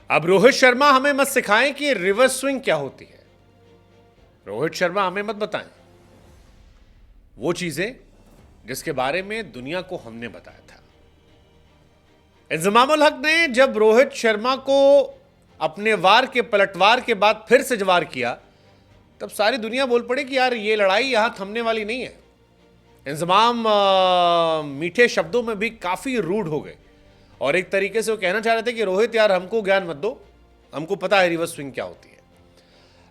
अब रोहित शर्मा हमें मत सिखाएं कि रिवर्स स्विंग क्या होती है। रोहित शर्मा हमें मत बताएं वो चीजें जिसके बारे में दुनिया को हमने बताया था। इंजमामुल हक ने जब रोहित शर्मा को अपने वार के पलटवार के बाद फिर से वार किया, तब सारी दुनिया बोल पड़ी कि यार ये लड़ाई यहां थमने वाली नहीं है। इंजमाम मीठे शब्दों में भी काफी रूड हो गए और एक तरीके से वो कहना चाह रहे थे कि रोहित यार हमको ज्ञान मत दो, हमको पता है रिवर्स स्विंग क्या होती है।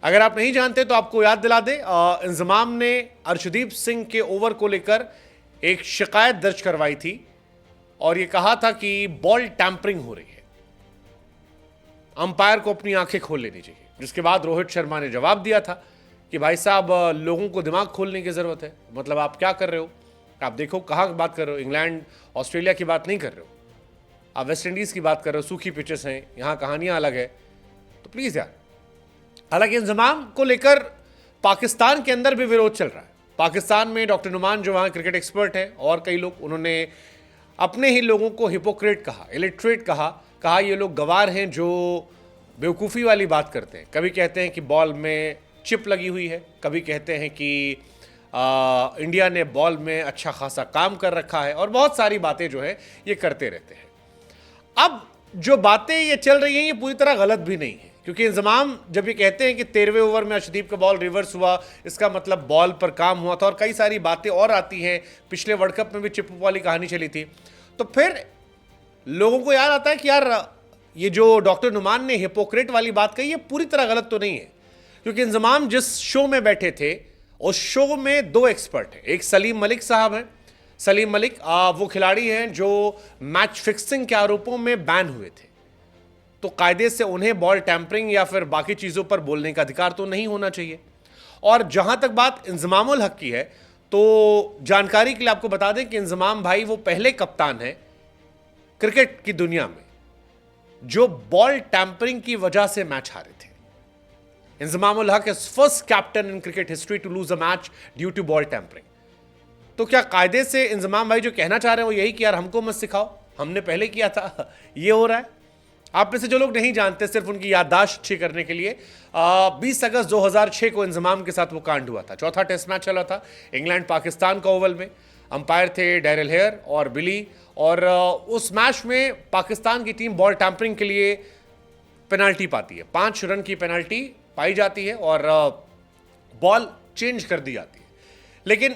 अगर आप नहीं जानते तो आपको याद दिला दे, इंजमाम ने अर्शदीप सिंह के ओवर को लेकर एक शिकायत दर्ज करवाई थी और यह कहा था कि बॉल टैंपरिंग हो रही है, अंपायर को अपनी आंखें खोल लेनी चाहिए। जिसके बाद रोहित शर्मा ने जवाब दिया था कि भाई साहब लोगों को दिमाग खोलने की जरूरत है। मतलब आप क्या कर रहे हो, आप देखो कहाँ बात कर रहे हो, इंग्लैंड ऑस्ट्रेलिया की बात नहीं कर रहे हो, आप वेस्ट इंडीज की बात कर रहे हो, सूखी पिचेस हैं, यहाँ कहानियां अलग है, तो प्लीज यार। हालांकि इंजमाम को लेकर पाकिस्तान के अंदर भी विरोध चल रहा है। पाकिस्तान में डॉक्टर नुमान जो वहाँ क्रिकेट एक्सपर्ट हैं और कई लोग, उन्होंने अपने ही लोगों को हिपोक्रेट कहा, इलिटरेट कहा ये लोग गवार हैं जो बेवकूफ़ी वाली बात करते हैं। कभी कहते हैं कि बॉल में चिप लगी हुई है, कभी कहते हैं कि इंडिया ने बॉल में अच्छा खासा काम कर रखा है, और बहुत सारी बातें जो है ये करते रहते हैं। अब जो बातें ये चल रही हैं ये पूरी तरह गलत भी नहीं है, क्योंकि इंजमाम जब ये कहते हैं कि 13वें ओवर में अर्शदीप का बॉल रिवर्स हुआ, इसका मतलब बॉल पर काम हुआ था, और कई सारी बातें और आती हैं। पिछले वर्ल्ड कप में भी चिप वाली कहानी चली थी, तो फिर लोगों को याद आता है कि यार ये जो डॉक्टर नुमान ने हिपोक्रेट वाली बात कही ये पूरी तरह गलत तो नहीं है। क्योंकि इंजमाम जिस शो में बैठे थे उस शो में दो एक्सपर्ट हैं, एक सलीम मलिक साहब हैं। सलीम मलिक वो खिलाड़ी हैं जो मैच फिक्सिंग के आरोपों में बैन हुए थे, तो कायदे से उन्हें बॉल टैंपरिंग या फिर बाकी चीज़ों पर बोलने का अधिकार तो नहीं होना चाहिए। और जहां तक बात इंजमामुल हक की है, तो जानकारी के लिए आपको बता दें कि इंजमाम भाई वो पहले कप्तान हैं क्रिकेट की दुनिया में जो बॉल टैंपरिंग की वजह से मैच हारे थे। Inzamamul Haq is first captain in cricket history to lose a match due to ball tampering. तो क्या कायदे से इंजमाम भाई जो कहना चाह रहे हैं वो यही कि यार हमको मत सिखाओ, हमने पहले किया था, ये हो रहा है। आप में से जो लोग नहीं जानते, सिर्फ उनकी याददाश्त अच्छी करने के लिए, 20 अगस्त 2006 को इंजमाम के साथ वो कांड हुआ था। चौथा टेस्ट मैच चला था इंग्लैंड पाकिस्तान का ओवल में। अंपायर थे डैरिल हेयर और बिली, और उस मैच में पाकिस्तान की टीम बॉल टैंपरिंग के लिए पेनाल्टी पाती है। 5 रन की पेनाल्टी पाई जाती है और बॉल चेंज कर दी जाती है। लेकिन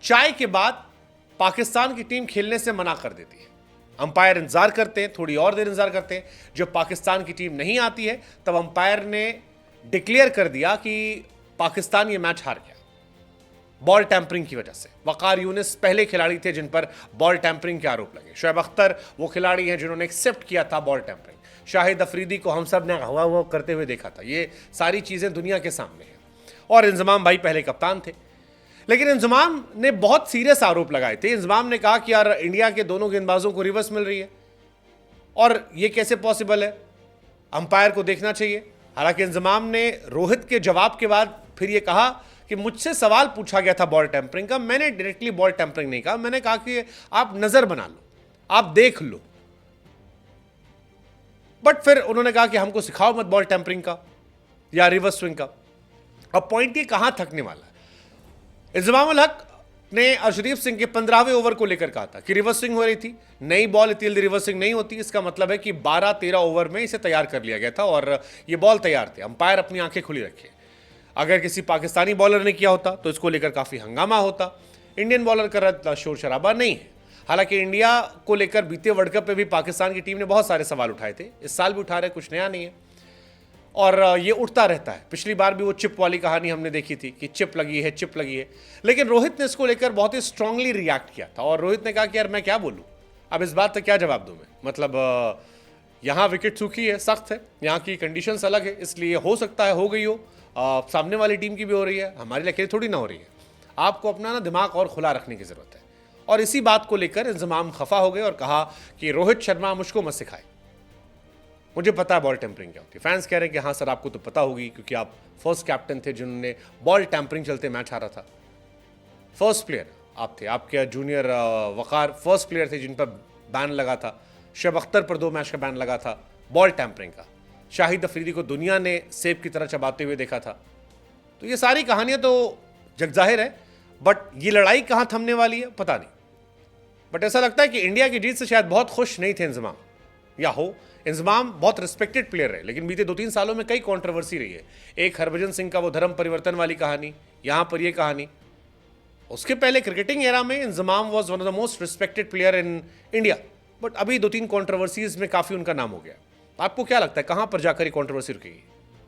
चाय के बाद पाकिस्तान की टीम खेलने से मना कर देती है। अंपायर इंतजार करते हैं, थोड़ी और देर इंतजार करते हैं। जब पाकिस्तान की टीम नहीं आती है तब अंपायर ने डिक्लेयर कर दिया कि पाकिस्तान ये मैच हार गया बॉल टैंपरिंग की वजह से। वकार यूनिस पहले खिलाड़ी थे जिन पर बॉल टैंपरिंग के आरोप लगे। शोएब अख्तर वो खिलाड़ी हैं जिन्होंने एक्सेप्ट किया था बॉल टैंपरिंग। शाहिद अफरीदी को हम सब ने हवा हुआ करते हुए देखा था। ये सारी चीजें दुनिया के सामने हैं। और इंजमाम भाई पहले कप्तान थे, लेकिन इंजमाम ने बहुत सीरियस आरोप लगाए थे। इंजमाम ने कहा कि यार इंडिया के दोनों गेंदबाजों को रिवर्स मिल रही है और ये कैसे पॉसिबल है, अंपायर को देखना चाहिए। हालांकि इंजमाम ने रोहित के जवाब के बाद फिर ये कहा कि मुझसे सवाल पूछा गया था बॉल टैंपरिंग का, मैंने डायरेक्टली बॉल टैंपरिंग नहीं कहा, मैंने कहा कि आप नजर बना लो, आप देख लो। बट फिर उन्होंने कहा कि हमको सिखाओ मत बॉल टैंपरिंग का या रिवर्स स्विंग का। अब पॉइंट ये कहां थकने वाला है, इंजमामुल हक ने अर्शदीप सिंह के 15वें ओवर को लेकर कहा था कि रिवर्स स्विंग हो रही थी, नई बॉल इतनी जल्दी रिवर्स स्विंग नहीं होती। इसका मतलब है कि 12-13 ओवर में इसे तैयार कर लिया गया था और ये बॉल तैयार थे। अंपायर अपनी आंखें खुली रखे। अगर किसी पाकिस्तानी बॉलर ने किया होता तो इसको लेकर काफी हंगामा होता। इंडियन बॉलर कर रहा शोर शराबा नहीं है। हालांकि इंडिया को लेकर बीते वर्ल्ड कप में भी पाकिस्तान की टीम ने बहुत सारे सवाल उठाए थे, इस साल भी उठा रहे, कुछ नया नहीं है और ये उठता रहता है। पिछली बार भी वो चिप वाली कहानी हमने देखी थी कि चिप लगी है, चिप लगी है, लेकिन रोहित ने इसको लेकर बहुत ही स्ट्रांगली रिएक्ट किया था और रोहित ने कहा कि यार मैं क्या बोलूं, अब इस बात का क्या जवाब दूं मैं। मतलब यहाँ विकेट सूखी है, सख्त है, यहाँ की कंडीशंस अलग है, इसलिए हो सकता है हो गई हो, सामने वाली टीम की भी हो रही है, हमारी अकेले थोड़ी ना हो रही है। आपको अपना ना दिमाग और खुला रखने की जरूरत है। और इसी बात को लेकर इंजमाम खफा हो गए और कहा कि रोहित शर्मा मुझको मत सिखाए, मुझे पता है बॉल टैंपरिंग क्या होती है। फैंस कह रहे हैं कि हाँ सर आपको तो पता होगी क्योंकि आप फर्स्ट कैप्टन थे जिन्होंने बॉल टैंपरिंग चलते मैच हारा था। फर्स्ट प्लेयर आप थे, आपके जूनियर वकार फर्स्ट प्लेयर थे जिन पर बैन लगा था। शोएब अख्तर पर 2 मैच का बैन लगा था बॉल टैंपरिंग का। शाहिद अफरीदी को दुनिया ने सेब की तरह चबाते हुए देखा था। तो ये सारी कहानियां तो जगजाहिर है, बट ये लड़ाई कहां थमने वाली है पता नहीं। बट ऐसा लगता है कि इंडिया की जीत से शायद बहुत खुश नहीं थे इंजमाम, या हो इंजमाम बहुत रिस्पेक्टेड प्लेयर है, लेकिन बीते 2-3 सालों में कई कंट्रोवर्सी रही है। एक हरभजन सिंह का वो धर्म परिवर्तन वाली कहानी, यहां पर ये कहानी। उसके पहले क्रिकेटिंग एरा में Inzamam was one of the most respected player in India, but अभी 2-3 कंट्रोवर्सीज में काफी उनका नाम हो गया। आपको क्या लगता है कहां पर जाकर ये कंट्रोवर्सी रुकेगी?